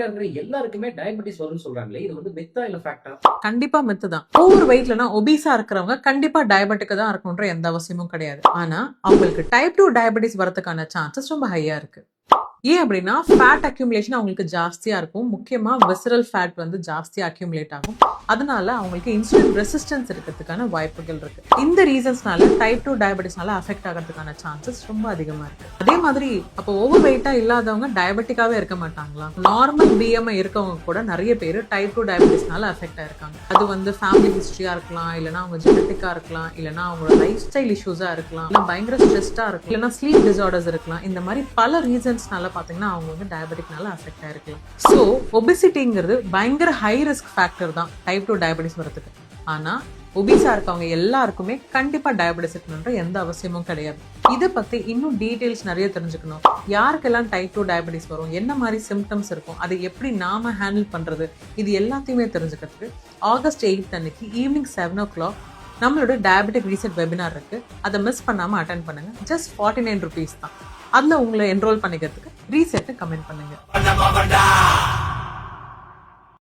வெயிட்டா இருக்கிற எல்லாருக்குமே டயபெட்டிஸ் வரும்னு சொல்றாங்களே, இது வந்து மித்தா இல்ல ஃபேக்டா? கண்டிப்பா மித்து தான். ஓவர் வெயிட்லனா ஒபீஸா இருக்கிறவங்க கண்டிப்பா டயபெட்டிக் தான் இருக்கணும்ன்ற எந்த அவசியமும் கிடையாது. ஆனா அவங்களுக்கு டைப் 2 டயபெட்டிஸ் வரதுக்கான சான்சஸ் ரொம்ப ஹையா இருக்கு. ஏன் அப்படின்னா ஃபேட் அக்யூமுலேஷன் அவங்களுக்கு ஜாஸ்தியா இருக்கும். முக்கியமா விசரல் ஃபேட் வந்து ஜாஸ்தியா அக்யூமுலேட் ஆகும். அதனால அவங்களுக்கு இன்சுலின் ரெசிஸ்டன்ஸ் இருக்கிறதுக்கான வாய்ப்புகள் இருக்கு. இந்த ரீசன்ஸ்னால டைப் 2 டயபெட்டிஸ்னால அஃபெக்ட் ஆகிறதுக்கான சான்சஸ் ரொம்ப அதிகமா இருக்கு. அதே மாதிரி அப்போ ஓவர் வெயிட்டா இல்லாதவங்க டயபெட்டிக்காவே இருக்க மாட்டாங்களா? நார்மல் பிஎம்ஐ இருக்கவங்க கூட நிறைய பேர் டைப் 2 டயபெட்டிஸ்னால அஃபெக்ட் ஆயிருக்காங்க. அது வந்து ஃபேமிலி ஹிஸ்டரியா இருக்கலாம், இல்லைன்னா அவங்க ஜெனட்டிக்கா இருக்கலாம், இல்லைன்னா அவங்களோட லைஃப் ஸ்டைல் இஷ்யூஸா இருக்கலாம், இல்லை பயங்கர ஸ்ட்ரெஸ்டா இருக்கலாம், இல்லைன்னா ஸ்லீப் டிசார்டர்ஸ் இருக்கலாம். இந்த மாதிரி பல ரீசன்ஸ்னால பாத்தீங்கன்னா அவங்க வந்து டயபெட்டிக்னால அஃபெக்ட் ஆயிருக்கலாம். ஸோ ஒபிசிட்டிங்கிறது பயங்கர ஹை ரிஸ்க் ஃபேக்டர் தான் டைப் 2 டயபெட்டிஸ் வரதுக்கு. ஆனா ஒபிசா இருக்கவங்க எல்லாருக்குமே கண்டிப்பா டயபெட்டிஸ் இருக்கணும்ன்ற எந்த அவசியமும் கிடையாது. இதை பத்தி இன்னும் டீடைல்ஸ் நிறைய தெரிஞ்சுக்கணும். யாருக்கெல்லாம் டைப் 2 டயபெட்டிஸ் வரும், என்ன மாதிரி சிம்டம்ஸ் இருக்கும், அதை எப்படி நாம ஹேண்டில் பண்றது, இது எல்லாத்தையுமே தெரிஞ்சுக்கிறதுக்கு ஆகஸ்ட் 8 அன்னைக்கு ஈவினிங் 7 o'clock நம்மளோட டயபெட்டிக் ரீசெட் வெபினார் இருக்கு. அதை மிஸ் பண்ணாம அட்டென்ட் பண்ணுங்க. ஜஸ்ட் 49 rupees தான். அதுல உங்களை என்ரோல் பண்ணிக்கிறதுக்கு ரீசெட் கமெண்ட் பண்ணுங்க.